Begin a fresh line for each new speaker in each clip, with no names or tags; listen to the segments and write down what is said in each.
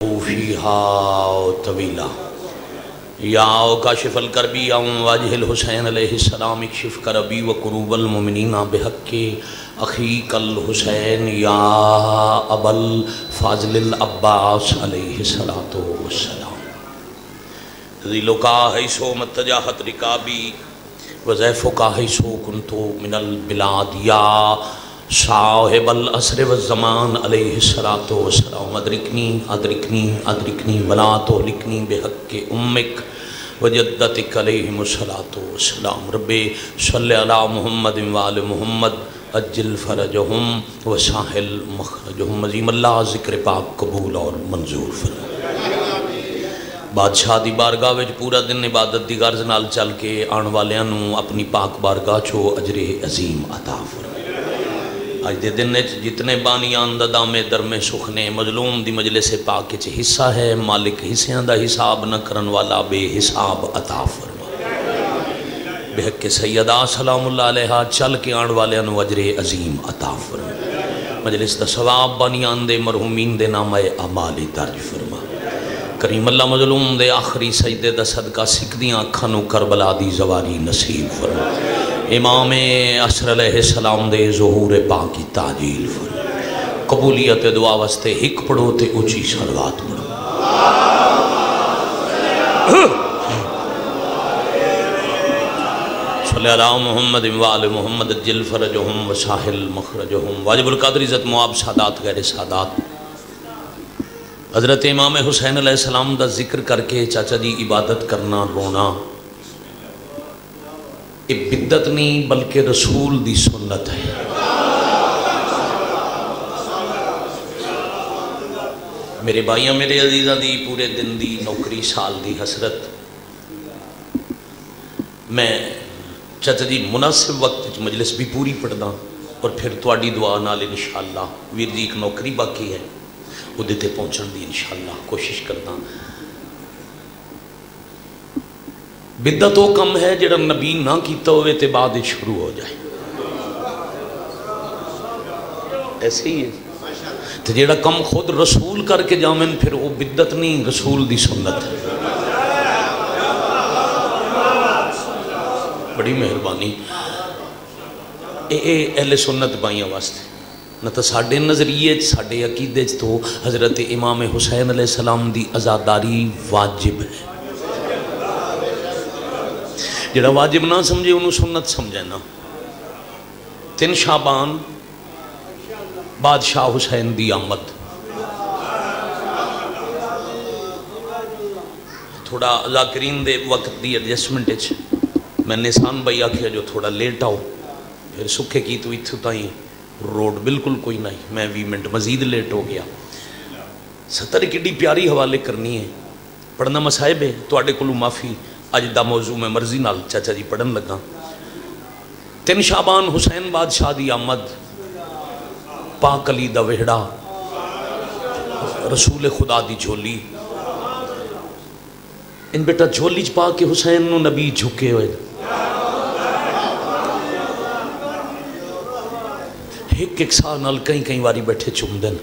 فيها طويلا يا كاشف الكرب عن وجه الحسين عليه السلام اكشف كربي وكروب المؤمنين بحق أخيك الحسين يا أبا الفضل العباس عليه الصلاة والسلام ذلك حيث متجهت ركابي وزيفك حيث كنت من البلاد يا صاحب العصر والزمان علیہ الصلاۃ والسلام ادرکنی ولا تہلکنی بحق امک وجدتک علیہم الصلاۃ والسلام رب صلی علی محمد وآل محمد اجل فرجہم وساحل مخرجہم عظیم اللہ ذکر پاک قبول اور منظور فرما۔ بادشاہ دی بارگاہ وچ پورا دن عبادت دی غرض نال چل کے آن والیاں نوں اپنی پاک بارگاہ چو اجر عظیم عطا فرما۔ آج دے دن جتنے بانیان دا دامے درمے سخنے مظلوم دی مجلس پاک چ حصہ ہے، مالک حصیاں دا حساب نہ کرن والا بے حساب عطا فرما۔ بحق سیدہ سلام اللہ علیہ چل کے آن والیاں نوں اجر عظیم عطا فرما۔ مجلس دا ثواب بانیان دے مرحومین دے نامہ اعمال درج فرما۔ کریم اللہ مظلوم دے آخری سجدے دا صدقہ سکدیاں اکھاں نوں کربلا دی زواری نصیب فرما۔ امام عصر علیہ السلام دے ظہور پاک کی تعجیل فرما۔ قبولیت دعا واسطے ہک پڑھو تے اونچی صلوات پڑھو۔ صلی اللہ محمد وآل محمد اجل فرجہم وساحل مخرجہم۔ واجب القدر عزت مواب سادات غیر سادات حضرت امام حسین علیہ السلام دا ذکر کر کے چاچا جی عبادت کرنا رونا یہ بدعت نہیں بلکہ رسول دی سنت ہے۔ میرے بھائیاں میرے عزیزاں دی پورے دن دی نوکری سال دی حسرت میں چاچا جی مناسب وقت مجلس بھی پوری پڑھدا اور پھر تواڈی دعا نال انشاءاللہ ویر جی ایک نوکری باقی ہے وہ تے پہنچن دی انشاءاللہ کوشش کردا۔ بدعت وہ کم ہے جڑا نبی نہ کیتا ہوئے تے بعد شروع ہو جائے، ایسے ہی ہے۔ تے جڑا کم خود رسول کر کے جامن پھر وہ بدعت نہیں، رسول دی سنت ہے۔ بڑی مہربانی اے اہل سنت بائیاں واسطے نہ تو ساڈے نظریے ساڈے عقیدے تو حضرت امام حسین علیہ السلام دی عزاداری واجب ہے۔ جڑا واجب نہ سمجھے انہوں سنت سمجھے نا۔ 3 شعبان بادشاہ حسین دی آمد، تھوڑا ذاکرین دے وقت دی ایڈجسٹمنٹ ہے میں نسان بھائی آکھیا جو تھوڑا لیٹ آؤ پھر سکھے کی تو اتھو تائیں روڈ بالکل کوئی نہیں، میں 20 منٹ مزید لیٹ ہو گیا۔ 70 کڈی پیاری حوالے کرنی ہے، پڑھنا مصائب ہے تو آڈے کلو معافی۔ اج دا موضوع میں مرضی نال چاچا جی پڑھن لگا۔ 3 شعبان حسین بادشاہ دی آمد، پاک علی دا وہڑا، رسول خدا دی جھولی۔ ان بیٹا جھولی چ پا کے حسین نو نبی جھکے ہوئے ایک سال نال کئی واری بیٹھے چوم دن۔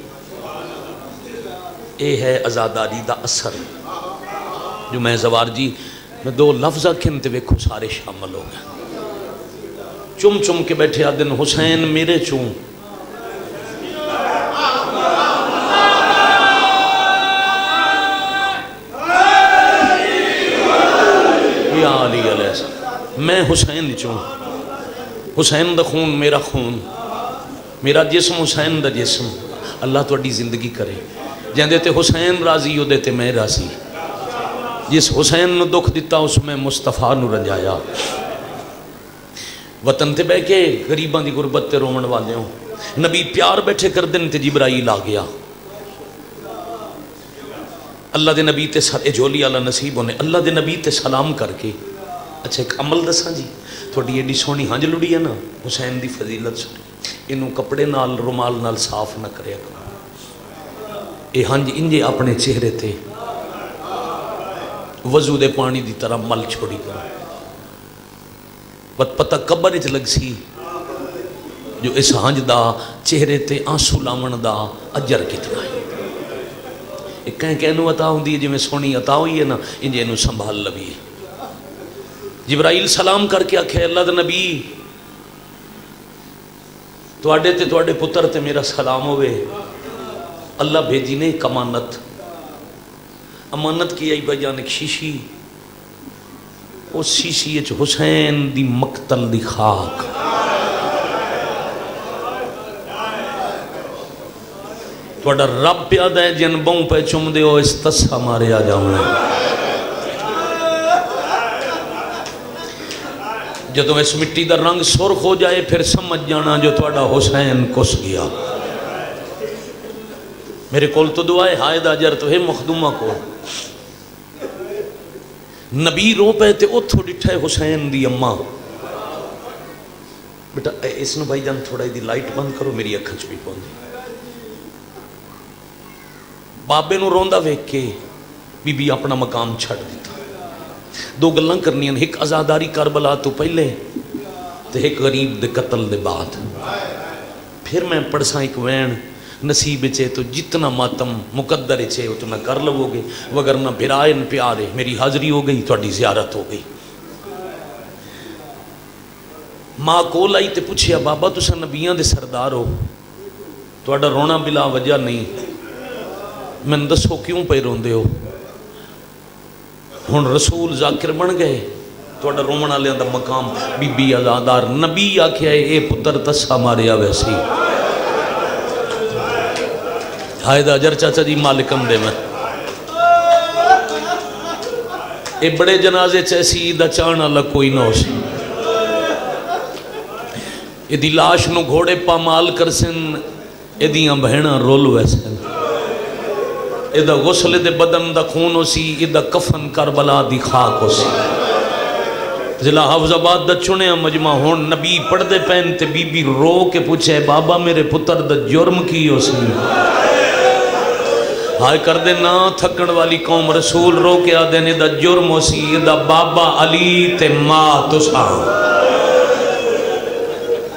اے ہے عزاداری دا اثر جو میں زوار جی میں 2 لفظ آکھن تے ویکھو سارے شامل ہو گئے۔ چم کے بیٹھے آدن حسین میرے چوں، یا علی علیہ السلام میں حسین چوں، حسین دا خون میرا خون، میرا جسم حسین دا جسم۔ اللہ تواڈی زندگی کرے جیندے تے حسین راضی ہو دے تے میں راضی، جس حسین نو دکھ دیتا اس میں مصطفیٰ نو رنجایا۔ وطن تے بہ کے غریباں دی غربت تے رومن والے ہوں نبی پیار بیٹھے کر دن تے جبرائیل آ گیا۔ اللہ دے نبی تے جھولی والا نصیب ہونے اللہ دے نبی تے سلام کر کے۔ اچھا ایک عمل دساں جی، تھوڑی ایڈی سونی ہنج لڑی ہے نا حسین دی فضیلت سنی، انہوں کپڑے نال رومال نال صاف نہ کرے کرو، اے ہنج انجے اپنے چہرے تے وضو دے پانی دی طرح مل چھوڑی کرو۔ بت پتہ قبر وچ لگ سی جو اس ہنج دا چہرے تے آنسو لاون دا اجر کتنا ہے۔ ایک کہنوں عطا ہوندی ہے جویں سونی عطا ہوئی ہے نا انج اینوں سنبھال لوی. جبرائیل سلام کر کے آکھے اللہ دا نبی تواڈے تے تواڈے پتر تے میرا سلام ہوئے. اللہ بھیجی نے ایک امانت. امانت کی آئی بجان ایک شیشی. اس شیشی اچ حسین دی مقتل دی خاک. تواڈا رب پیادا ہے جن بوں پہ چم دے ہو اس تسا مارے آ جاؤں. جدو اس مٹی دا رنگ سرخ ہو جائے پھر سمجھ جانا جو تواڈا حسین کس گیا. میرے کول تو دعائے حائد اجر تو ہے مخدومہ کو نبی رو پہ تے اتھو ڈٹھے حسین دی اماں. بیٹا اس نو بھائی جان تھوڑا دی لائٹ بند کرو میری اکھاں چ بھی پوندی. بابے نو روندا ویکھ کے بی بی اپنا مقام چھڑ دیتا. دو گلاں کرنیاں ایک آزاداری کربلا تو پہلے تے ایک غریب دے قتل دے بعد. پھر میں پڑھساں ایک وین نصیب چے تو جتنا ماتم مقدر چے اتنا کر لو گے وگرنہ برائن پیارے میری حاضری ہو گئی تھوڑی زیارت ہو گئی. ماں کول آئی تے پوچھیا بابا تسا نبیاں دے سردار ہو تہاڈا رونا بلا وجہ نہیں میں دسو کیوں پہ روندے ہو. ہن رسول ذاکر بن گئے تہاڈا رومن والےاں دا مقام بی بی آزادار نبی آکھیا اے پتر تسا ماریا ویسی. حائد اجر چاچا جی مالکم دے میں اے بڑے جنازے چیسی دا چان والا کوئی نہ ہو سی. اے دی لاش نو گھوڑے پامال کر سن اے دیاں بہناں رول ویسن. اے دا غسل دے بدن دا خون ہو سی اے دا کفن کربلا دی خاک ہو سی. ضلع حافظ آباد دا چنیا مجمع ہون نبی پڑھ دے پین تے بی بی رو کے پوچھے بابا میرے پتر دا جرم کی ہو سی. ہائے کر دے نا تھکڑ والی قوم رسول رو کے آدھے دا جرم ہو سی دا بابا علی تے ماں تسا.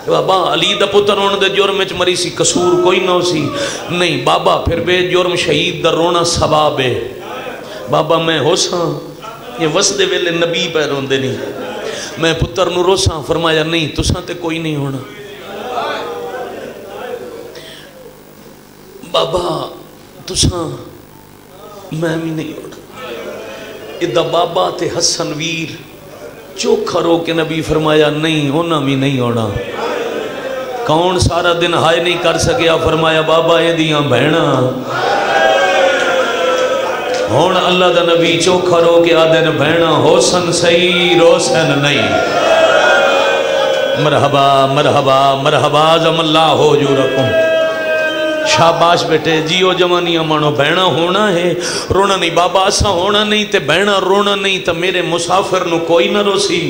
بابا علی دا پتر ہونے دے جرم وچ مری سی قصور کوئی نہ ہو سی نہیں. بابا پھر بے جرم شہید دا رونا ثواب ہے. بابا میں ہو ساں یہ وسدے ویلے نبی پہ روندے نہیں میں پتر نو روساں. فرمایا نہیں تساں تے کوئی نہیں ہونا. بابا تساں میں بھی نہیں ہونا. ادا بابا تے حسن ویر چوکھا رو کے نبی فرمایا نہیں ہونا بھی نہیں ہونا. کون سارا دن ہائے نہیں کر سکیا. فرمایا بابا یہ دیاں بہنا ہون اللہ دا نبی چوکھا رو کے آدھن بہنا حسن صحیح روسن نہیں. مرحبا مرحبا مرحبا زم اللہ ہو جو رکھوں. شاباش بیٹے جیو جوانیاں مانو بہنا ہونا ہے رونا نہیں. بابا اسا ہونا نہیں تے بہنا رونا نہیں تو میرے مسافر نو کوئی نہ روسی.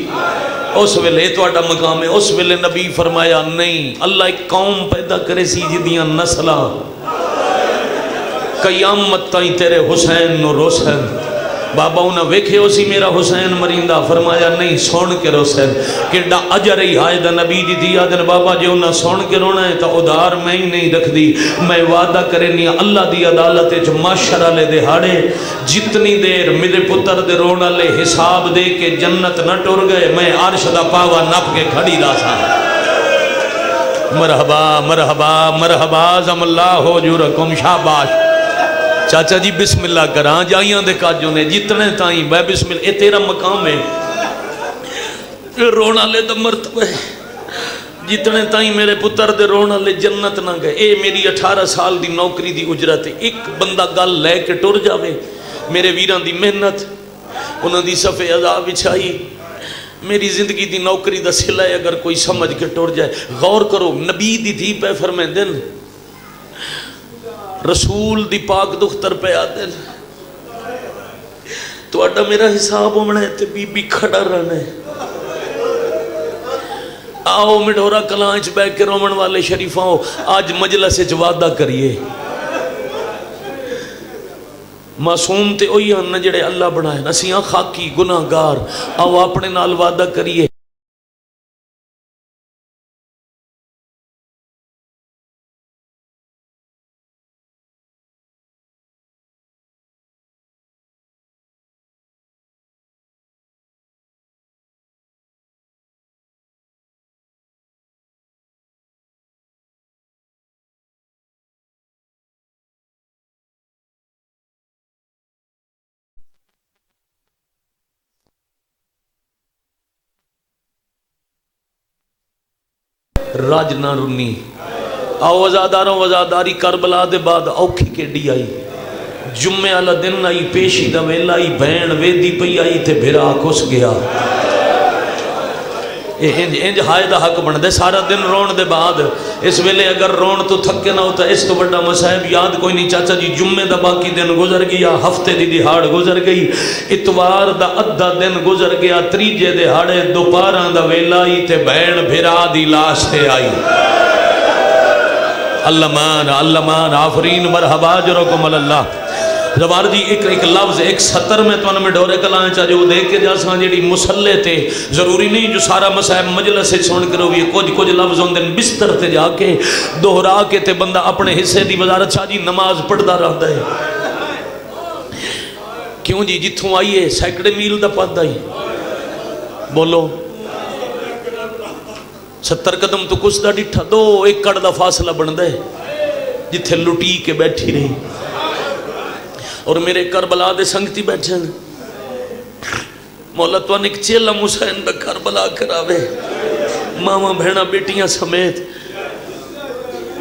اس ویلے تواڈا مقام ہے. اس ویلے نبی فرمایا نہیں اللہ ایک قوم پیدا کرے سی جدیاں نسلاں قیامت تائیں تیرے حسین نو روسن. بابا انہاں ویکھے ہو سی میرا حسین مریندا. فرمایا نہیں سن کے روسن کیڈا اجر ہی ہائے دا نبی دی دیا دن. بابا جے انہاں سن کے رونا ہے تو ادھار میں ہی نہیں رکھ دی. میں وعدہ کرنی اللہ دی عدالت وچ محشر والے دہاڑے جتنی دیر میرے پتر دے رون والے حساب دے کے جنت نہ ٹر گئے میں عرش دا پاوا نپ کے کھڑی رہا. مرحبا مرحبا مرحبا زم اللہ ہو جو رکم. شاباش چاچا جی بسم اللہ کراں جائیاں دے کاجوں نے جتنے تائیں بے بسم اللہ. اے تیرا مقام ہے رونا لے دا مرتبہ ہے. جتنے تائیں میرے پتر دے رونا لے جنت نہ گئے. اے میری 18 سال دی نوکری دی اجرت ہے. ایک بندہ گل لے کے ٹر جاوے میرے ویران دی محنت انہاں دی صفحے عذاب بچھائی میری زندگی دی نوکری دا صلہ ہے. اگر کوئی سمجھ کے ٹر جائے غور کرو نبی دی دھی پہ فرمائیں دن رسول دی پاک دختر پہ آدن تو اڈا میرا حساب ہونا ہے تے بی بی کھڑا رہنا ہے. آؤ مڈورا کلانچ بیٹھ کے رومن والے شریفاں ہو آج مجلس وعدہ کریے. معصوم تے اوہی ہن جڑے اللہ بنائے اسیاں خاکی گناہ گار. آؤ اپنے نال وعدہ کریے رج نہ رنی آؤ وزاداروں وزاداری کربلا دے بعد اوکھی کیڈی آئی جمعے والا دن آئی پیشی دا ویلا آئی بہن ویدی پئی آئی تے بھرا کس گیا انج ہائے دا حق بن دے سارا دن رون دے بعد اس ویلے اگر رون تو تھکے نہ ہوتا اس تو بڑا مصائب یاد کوئی نہیں چاچا جی جمعے دا باقی دن گزر گیا ہفتے دی دہاڑ گزر گئی اتوار دا ادھا دن گزر گیا تریجے دہاڑے دوپہراں دا ویلا آئی تے بہن بھرا دی لاش تے آئی اللہ مان آفرین مرحبا جرکم اللہ زبار جی ایک لفظ ایک سطر میں تو انہوں ڈورے کلائیں چاہ جو دیکھ کے جاساں جیڑی مسلح تے ضروری نہیں جو سارا مسائب مجلس سے سن کرو بھی کچھ لفظ ہوں دن بستر تے جا کے دہرا کے تے بندہ اپنے حصے دی وزارت شاہ جی نماز پڑھدا رہتا ہے کیوں جی جتھوں آئیے سینکڑے میل دا پد آئی بولو 70 قدم تو کچھ دا ڈٹھا 2 ایکڑ دا فاصلہ بن دے جتھے لٹی کے بیٹھی رہی اور میرے کربلا دے سنگتی بیٹھے مولا تو انک چیلہ حسین دا کربلا کراوے ماما بہنا بیٹیاں سمیت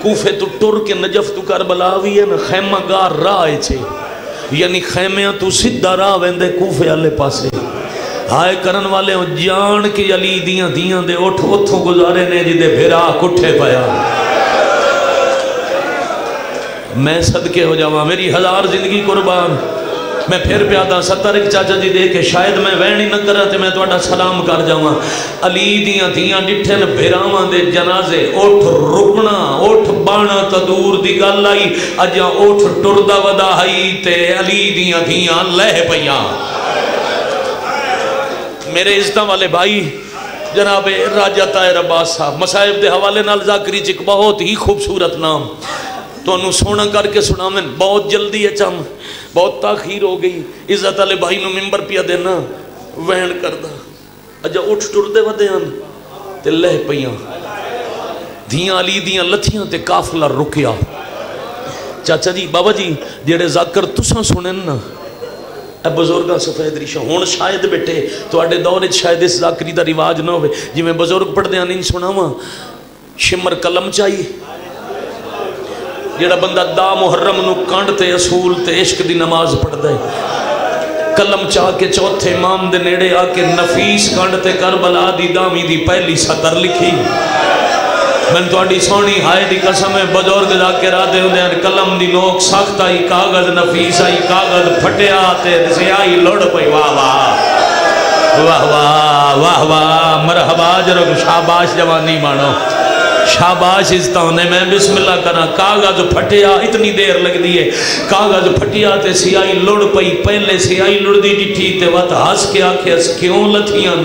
کوفے تو ٹر کے نجف تو کربلا ہوئی ہے نا خیمہ گار راہ چھے یعنی خیمیاں تو سدھا راہ ویندے کوفے آلے پاسے ہائے کرن والے ہوں جان کے علی دیاں دے اٹھ اتھوں گزارے نے جدے بھیرا کٹھے پایا میں صدقے ہو جاواں میری 1000 زندگی قربان میں پھر پیادا 70 چاچا جی دے کے شاید میں وین ہی نہ کرا تے میں توڑا سلام کر جاواں علی دیاں ڈٹھن بھیراواں دے جنازے اٹھ رکنا اٹھ بانا تا دور دی گل آئی اجا اٹھ ٹردا ودا ہائی تے علی دیاں لہ پیاں میرے عزتاں والے بھائی جناب راجہ طاہر عباس صاحب مصائب دے حوالے نال ذاکری چک بہت ہی خوبصورت نام تو انہوں سونا کر کے سنا میں بہت جلدی ہے چم بہت تاخیر ہو گئی عزت والے بھائی نو ممبر پیا دینا وین کردہ اجا اٹھ ٹردے ودے ان تے لہ پیاں دھیاں علی دیاں لتھیاں تے کافلہ رکیا چاچا جی بابا جی جیڑے ذاکر تساں سنن نا اے بزرگاں سفید ریشہ ہون شاید بیٹے تو اڈے دور شاید اس ذاکری دا رواج نہ ہوئے جی میں بزرگ پڑھ دیا نہیں سنا ماں شمر کلم چاہیے جیڑا بندہ دا محرم نو کانڈ تے اصول تے عشق دی نماز پڑھ دے کلم چاہ کے چوتھے امام دے نیڑے آکے نفیس کانڈ تے کربلا دی دامی دی پہلی سطر لکھی میں تو اڈی سونی ہائے دی قسم ہے بزرگ جا کے رادے ہوں دے کلم دی نوک سخت آئی کاغذ نفیس آئی کاغذ پھٹیا تے سیائی لڑ پئی واہ واہ واہ واہ واہ واہ مرحبا جرک شاباش جوانی مانو شاباش استانے میں بسم اللہ کرنا کاغذ پھٹیا اتنی دیر لگ دیئے کاغذ پھٹیا تے سیائی لڑ پئی پہلے سیائی لڑ دی ڈٹھی تے وقت ہس کے آکھے اس کیوں لتھیاں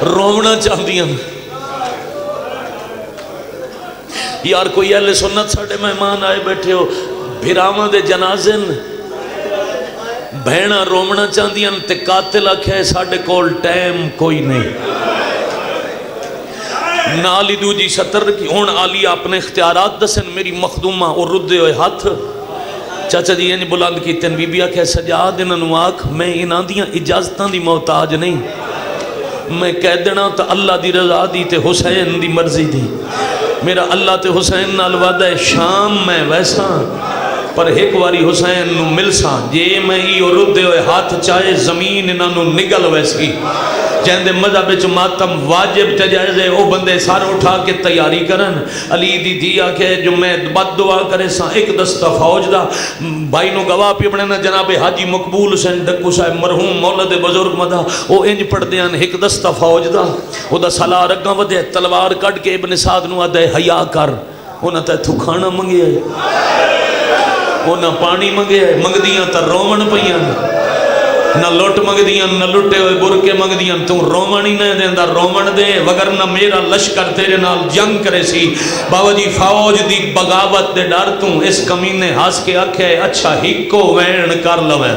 رونا چاہ دیاں یار کوئی اہل سنت ساڑھے مہمان آئے بیٹھے ہو بھیراواں دے جنازن بہنا رومنا چاہ دیاں تے قاتل آکھے ساڑھے کول ٹائم کوئی نہیں نالی دو جی ستر کی ہون آلی اپنے اختیارات دسن میری مخدومہ اور ردے ہوئے ہاتھ چاچا جی یعنی بلند کی تن بی بیا کہ سجاد انہوں آکھ میں انہاں دیاں اجازتاں دی محتاج نہیں میں کہہ دینا تا اللہ دی رضا دی تے حسین دی مرضی دی میرا اللہ تے حسین نال وعدہ شام میں ویسا پر ایک واری حسین نو ملسا جے میں ہی اور ردے ہوئے ہاتھ چاہے زمین انہوں نگل ویسی جہندے مذہب وچ ماتم واجب تے جائزے او بندے سار اٹھا کے تیاری کرن علی دی دیا کہ جو میں بد دعا کرے سا ایک دستہ فوج دا بھائی نو گواہ پی اپنے نا جناب حاجی مقبول حسین ڈکو صاحب مرحوم مولد بزرگ مدہ او انج پڑھ دیان ایک دستہ فوج دا او دا سالہ رگاں ودے تلوار کٹ کے ابن سعد نو آدھے حیا کر اونا تے تھو کھانا منگی ہے اونا پانی منگی ہے منگ دیاں تا رومن پئیاں نہ لوٹ منگ دیاں نہ لٹے ہوئے برکے منگ دیاں تو رومن ہی نہیں دیندہ رومن دے وگرنہ میرا لشکر تیرے نال جنگ کرے سی بابا جی فوج دی بغاوت دے ڈر توں اس کمینے ہاس کے آکھے اچھا ہکو وین کر لویں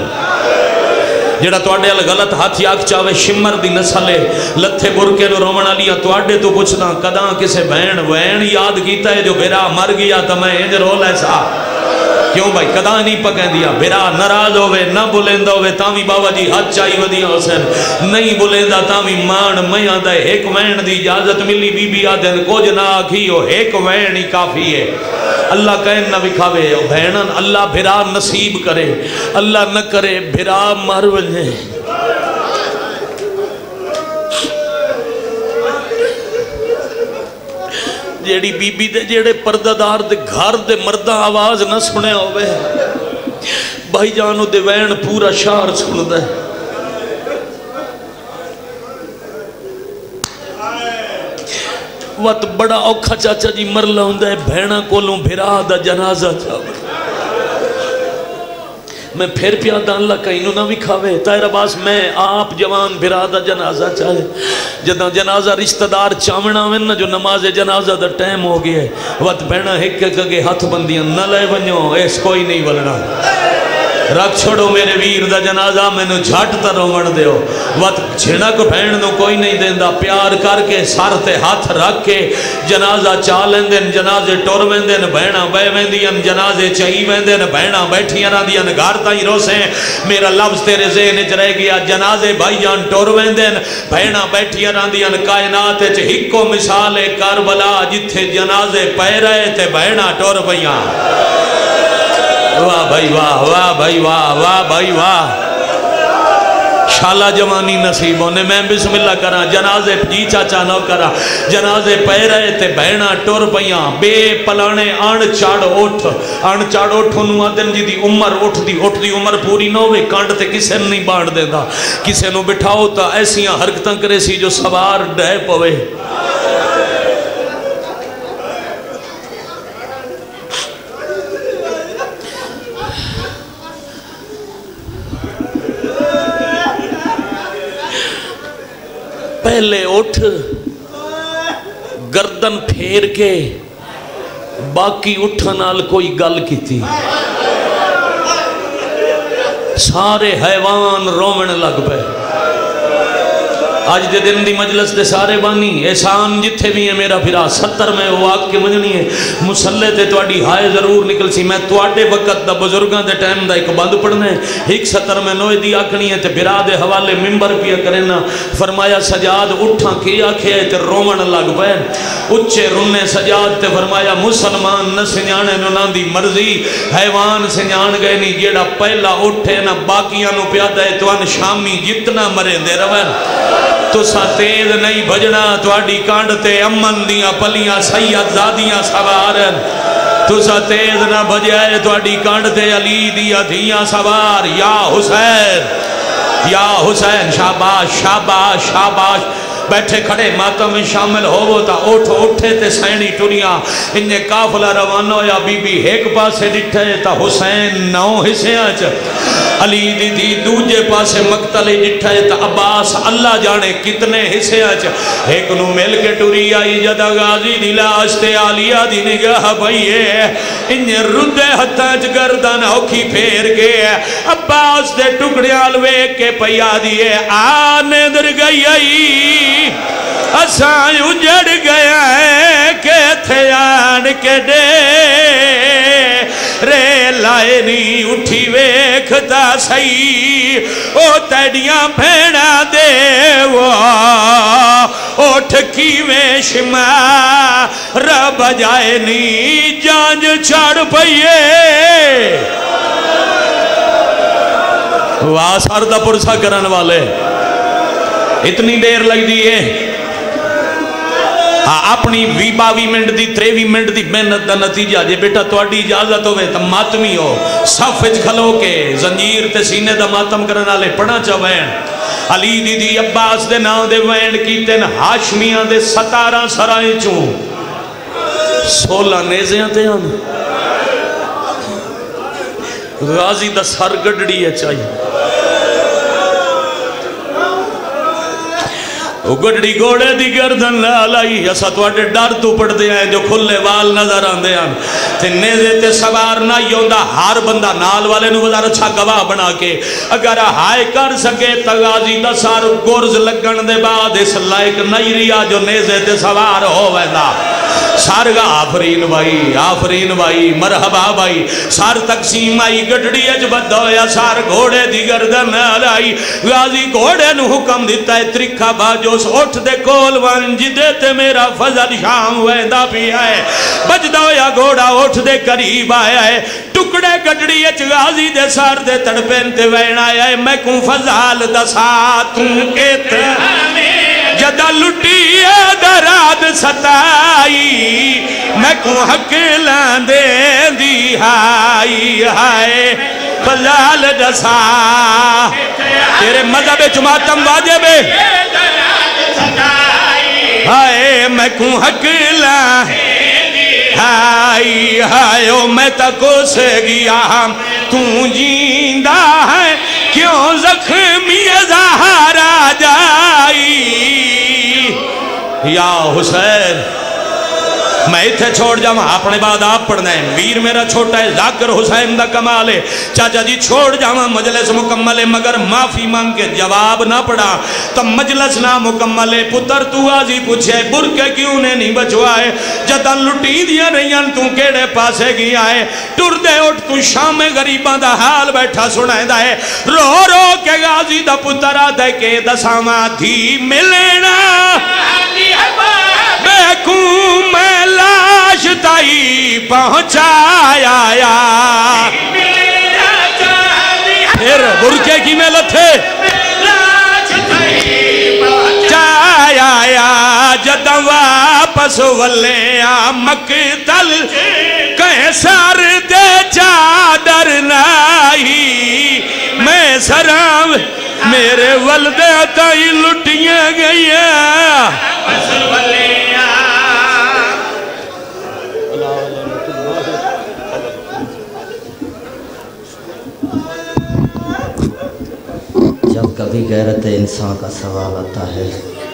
جڑا توڑے ال غلط ہاتھی آکھ چاہوے شمر دی نسلے لتھے برکے نو رومن آلیا توڑے تو پوچھنا کداں کسے بین وین یاد کیتا ہے جو بیرا مر گیا تا میں انج رول ایسا کیوں بھائی کدا نہیں پکیں دیا بھرا ناراض ہوئے نہ بولیندا ہوئے تاوی بابا جی ہاتھ چائی ودیا حسین نہیں بولیندا تاوی مان میاں دا ایک وین دی اجازت ملی بی بی آدن کچھ نہ آکھیو ایک وین ہی کافی ہے اللہ کہیں نہ وکھاوے بہنن اللہ بھرا نصیب کرے اللہ نہ کرے بھرا مر وجے جیڑی بی بی دے جیڑے پردہ دے گھر دے مردہ آواز نہ سنے ہوئے بھائی جانو دے وین پورا شہر سن دے وقت بڑا اوکھا چاچا جی مرلا ہوں دے بھینا کولوں بھرا دا جنازہ چاہو میں پھر پیادہ اللہ کہیں نہ وکھاوے تیرا باس میں آپ جوان بھرادہ جنازہ چاہے جدہ جنازہ رشتہ دار چاونا ہوئے جو نماز جنازہ دا ٹائم ہو گیا ہے وقت بہنا ہک کے ہاتھ بندیاں نہ لے بنیو ایس کوئی نہیں ولنا رکھ چھوڑو میرے ویر دا جنازہ میں نو جھٹ تا رومن دیو وقت جھنک بھین نو کوئی نہیں دیندہ پیار کر کے سار تے ہاتھ رکھ کے جنازہ چالیں دن جنازے ٹور ویندن بہنا بے ویندین جنازے چاہی ویندن بہنا بیٹھیاں را دیاں گارتا ہی روسیں میرا لفظ تیرے ذہن چ رہ گیا جنازے بھائی جان ٹور ویندن بہنا بیٹھیاں را دیاں کائنات چ ہکو مثال کربلا جتھے جنازے پہ رہے تے بہنا ٹور پئیاں واہ بھائی واہ واہ بھائی واہ واہ بھائی واہ شالہ جوانی نصیب ہونے میں بسم اللہ کرا جنازے جی چاچا نہ کرا جنازے پہ رہے تے بہنا ٹور پئیاں بے پلانے آن چاڑ اٹھ انہوں آدن جی دی عمر اٹھ دی عمر پوری نہ ہوئے کانڈ تے کسے نہیں بانڈ دے دا کسے نو بٹھاؤ تا ایسیاں حرکتاں کرے سی جو سوار ڈے پوے پہلے اٹھ گردن پھیر کے باقی اٹھنال کوئی گل کی تھی سارے حیوان رومن لگ پہ آج دے دن دی مجلس دے سارے بانی احسان جتھے بھی ہیں میرا پھرا 70 میں وہ آگ کے منجنی ہے مسلح تے توڑی ہائے ضرور نکل سی میں توڑے وقت دا بزرگاں دے ٹائم دا ایک بند پڑھنے ایک 70 میں نوے دی آکھنی ہے تے بھرا دے حوالے ممبر پیا کرنا فرمایا سجاد اٹھاں کی آکھے ہے تے رومن لگ پہ اچھے رنے سجاد تے فرمایا مسلمان نہ سنیانے نونان دی مرضی حیوان سنیان گئے نہیں جیڑا پہلا اٹھے نہ باقیاں نو پیادہ ہے توان شامی جتنا مرے دے روین تو سا تیز نہیں بجنا توڑی کانڈتے امن دیاں پلیاں سید زادیاں سوارن تو سا تیز نہ بجائے توڑی کانڈتے علی دیاں دھیاں سوار یا حسین شاباش شاباش شاباش بیٹھے کھڑے ماتم میں شامل ہو تا اٹھے تے سینی ٹوریاں انہیں کافلہ روانہ یا بی بی ایک پاسے ڈٹھے تا حسین 9 حصے آج علی دی دوجے پاسے مقتل ڈٹھے تا عباس اللہ جانے کتنے حصے آج ایک نو مل کے ٹوری آئی جدہ غازی دی لاشتے آلیہ دی نگاہ بھئیے انہیں ردے ہتھاج گردن ہوکی پھیر کے عباس دے ٹکڑے آلوے کے پیا دیے آنے در گئی اسائیں اجڑ گیا ہے کہ تھے آن کے دے رے لائے نہیں اٹھی ویکھتا سی او تیڑیاں بھیڑا دے وہ اٹھ کی ویشما رب جائے نہیں جانج چاڑ پئیے واہ ساردہ پرسا کرن والے اتنی دیر لگ دیئے اپنی 22 منٹ دی 23 منٹ دی محنت دا نتیجہ جے بیٹا توڑی اجازت ہوئے تا ماتمی ہو صف اچ کھلو کے زنجیر تے سینے دا ماتم کرنا لے پڑھا چا when Ali the the Abbas they now they when کی تین ہاشمیاں دے 17 سرائیں چوں 16 نیزیاں تے ہم غازی دا سر گڑڑی ہے چاہیے گڑڑی گوڑے دی گردن لائی اسا توڑے ڈر تو پڑھ دے ہیں جو کھلے وال نظر آن دے ہیں تے نیزے تے سوار نہ یوندہ ہر بندہ نال والے نو وزار اچھا گواہ بنا کے اگر ہائے کر سکے تغازی دا سار گورز لگن دے بعد اس لائک نہیں ریا جو نیزے تے سوار ہو ویدہ سارگا آفرین بھائی مرحبا بھائی سار تقسیم آئی گڑڑی اجبت ہویا سار گھوڑے دی گردن آئی غازی گھوڑے نو حکم دیتا ہے ترکھا باجو اٹھ دے کول ون جدے تے میرا فضل شام ویندہ بھی آئے بجدہ ہویا گھوڑا اٹھ دے قریب آیا ہے ٹکڑے گڑڑی اچ غازی دے سار دے تڑپین تے وین آیا ہے میں کوں فضال دسا توں ایت جدہ لٹی دراد ستائی میں کو حق لاندے دی ہائی ہائے فضال دسا تیرے مذہب چماتم واجب ہے ہائے میں کو حق لاندے ہائی ہائے او میں تکو سے گیا تو جیندہ ہے کیوں زخمی زہارا جائی یا حسین میں اتھے چھوڑ جاؤں اپنے بعد آپ پڑھنا ہے ویر میرا چھوٹا ہے ذاکر حسین دا کمال ہے چاچا جی چھوڑ جاؤں مجلس مکمل ہے مگر معافی مانگ کے جواب نہ پڑا تو مجلس نہ مکمل ہے پتر تو آزی پوچھے برکے کیوں نے نہیں بچوائے جدہ لٹی دیا رہیاں تو کیڑے پاسے گیا ہے ٹر دے اٹھ تو شام غریباں دا حال بیٹھا سنائے دا ہے رو رو کے غازی دا پتر آدھے کے دساما تھی ملنا بیکوں میں لاش تائی پہنچایا پھر برکے کی محلت ہے چایا جدہ واپس ولیا مقتل کیسار دے چادر نائی میں سرام میرے والدے تائی لٹیاں گیا
جب کبھی غیرت انسان کا سوال آتا ہے